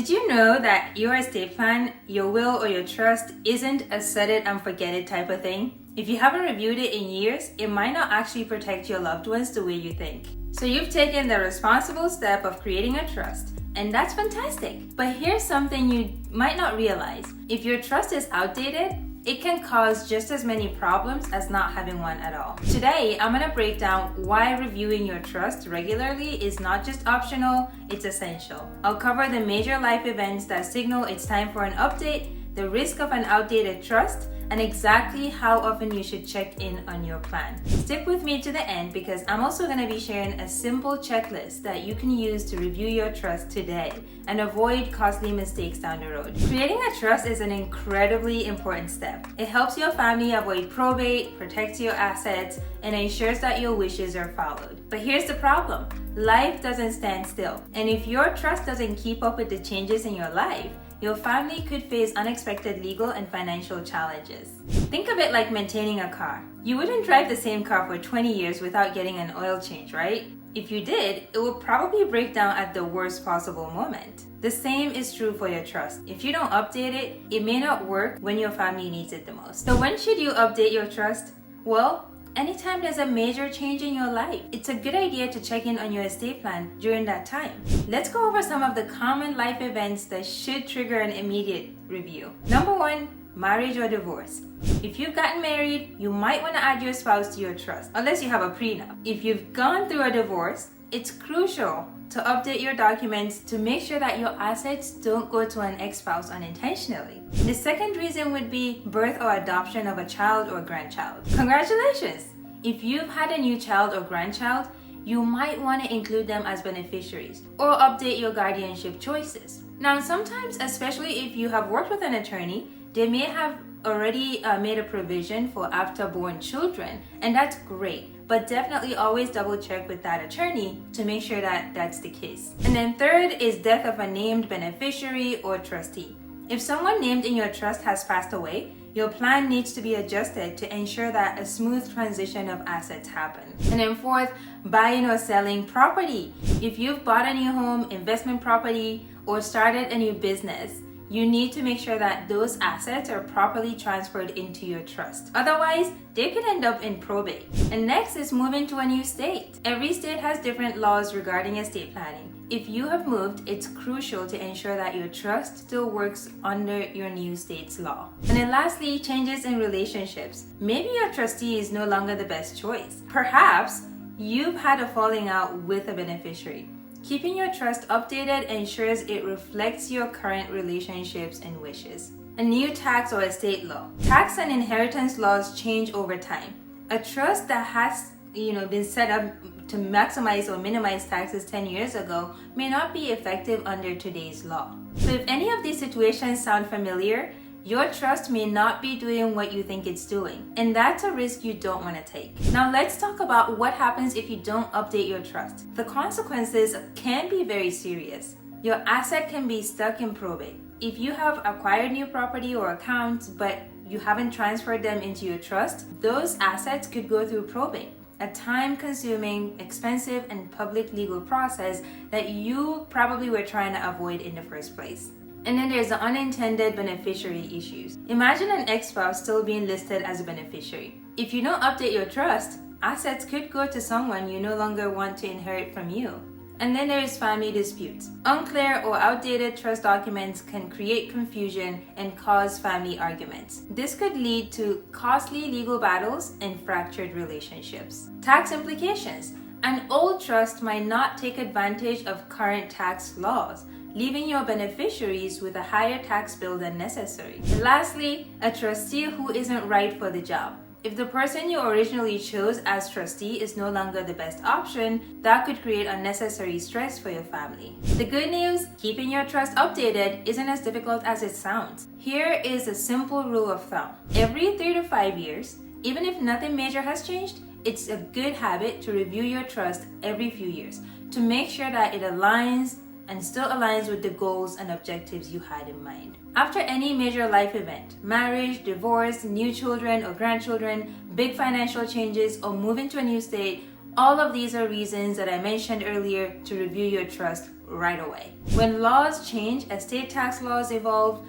Did you know that your estate plan, your will, or your trust isn't a set it and forget it type of thing? If you haven't reviewed it in years, it might not actually protect your loved ones the way you think. So you've taken the responsible step of creating a trust, and that's fantastic. But here's something you might not realize. If your trust is outdated, it can cause just as many problems as not having one at all. Today, I'm gonna break down why reviewing your trust regularly is not just optional, it's essential. I'll cover the major life events that signal it's time for an update, the risk of an outdated trust, and exactly how often you should check in on your plan. Stick with me to the end because I'm also going to be sharing a simple checklist that you can use to review your trust today and avoid costly mistakes down the road. Creating a trust is an incredibly important step. It helps your family avoid probate, protects your assets, and ensures that your wishes are followed. But here's the problem. Life doesn't stand still. And if your trust doesn't keep up with the changes in your life, your family could face unexpected legal and financial challenges. Think of it like maintaining a car. You wouldn't drive the same car for 20 years without getting an oil change, right? If you did, it would probably break down at the worst possible moment. The same is true for your trust. If you don't update it, it may not work when your family needs it the most. So when should you update your trust? Well, anytime there's a major change in your life, it's a good idea to check in on your estate plan during that time. Let's go over some of the common life events that should trigger an immediate review. Number 1, marriage or divorce. If you've gotten married, you might want to add your spouse to your trust, unless you have a prenup. If you've gone through a divorce, it's crucial to update your documents to make sure that your assets don't go to an ex-spouse unintentionally. The second reason would be birth or adoption of a child or grandchild. Congratulations! If you've had a new child or grandchild, you might want to include them as beneficiaries or update your guardianship choices. Now, sometimes, especially if you have worked with an attorney, they may have already made a provision for after-born children, and that's great. But definitely always double check with that attorney to make sure that that's the case. And then third is death of a named beneficiary or trustee. If someone named in your trust has passed away, your plan needs to be adjusted to ensure that a smooth transition of assets happen. And then fourth, buying or selling property. If you've bought a new home, investment property, or started a new business, you need to make sure that those assets are properly transferred into your trust. Otherwise, they could end up in probate. And next is moving to a new state. Every state has different laws regarding estate planning. If you have moved, it's crucial to ensure that your trust still works under your new state's law. And then lastly, changes in relationships. Maybe your trustee is no longer the best choice. Perhaps you've had a falling out with a beneficiary. Keeping your trust updated ensures it reflects your current relationships and wishes. A new tax or estate law. Tax and inheritance laws change over time. A trust that has been set up to maximize or minimize taxes 10 years ago may not be effective under today's law. So if any of these situations sound familiar, your trust may not be doing what you think it's doing, and that's a risk you don't want to take. Now let's talk about what happens if you don't update your trust. The consequences can be very serious. Your asset can be stuck in probate. If you have acquired new property or accounts, but you haven't transferred them into your trust, those assets could go through probate, a time-consuming, expensive, and public legal process that you probably were trying to avoid in the first place. And then there's the unintended beneficiary issues. Imagine an ex-spouse still being listed as a beneficiary. If you don't update your trust, assets could go to someone you no longer want to inherit from you. And then there's family disputes. Unclear or outdated trust documents can create confusion and cause family arguments. This could lead to costly legal battles and fractured relationships. Tax implications. An old trust might not take advantage of current tax laws, leaving your beneficiaries with a higher tax bill than necessary. And lastly, a trustee who isn't right for the job. If the person you originally chose as trustee is no longer the best option, that could create unnecessary stress for your family. The good news, keeping your trust updated isn't as difficult as it sounds. Here is a simple rule of thumb. Every 3 to 5 years, even if nothing major has changed, it's a good habit to review your trust every few years to make sure that it aligns and still aligns with the goals and objectives you had in mind. After any major life event, marriage, divorce, new children or grandchildren, big financial changes, or moving to a new state, all of these are reasons that I mentioned earlier to review your trust right away. When laws change, estate tax laws evolve,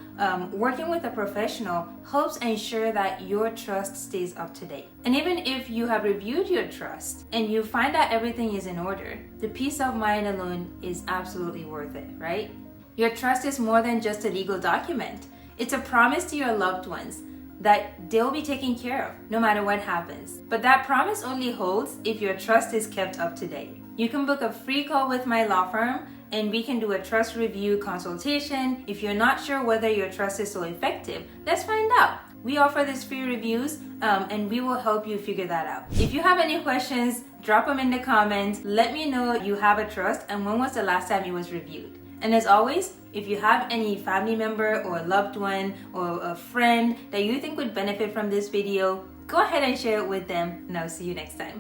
working with a professional helps ensure that your trust stays up to date. And even if you have reviewed your trust and you find that everything is in order, the peace of mind alone is absolutely worth it, right? Your trust is more than just a legal document. It's a promise to your loved ones that they'll be taken care of no matter what happens. But that promise only holds if your trust is kept up to date. You can book a free call with my law firm and we can do a trust review consultation. If you're not sure whether your trust is so effective, let's find out. We offer these free reviews and we will help you figure that out. If you have any questions, drop them in the comments. Let me know you have a trust and when was the last time it was reviewed. And as always, if you have any family member or loved one or a friend that you think would benefit from this video, go ahead and share it with them, and I'll see you next time.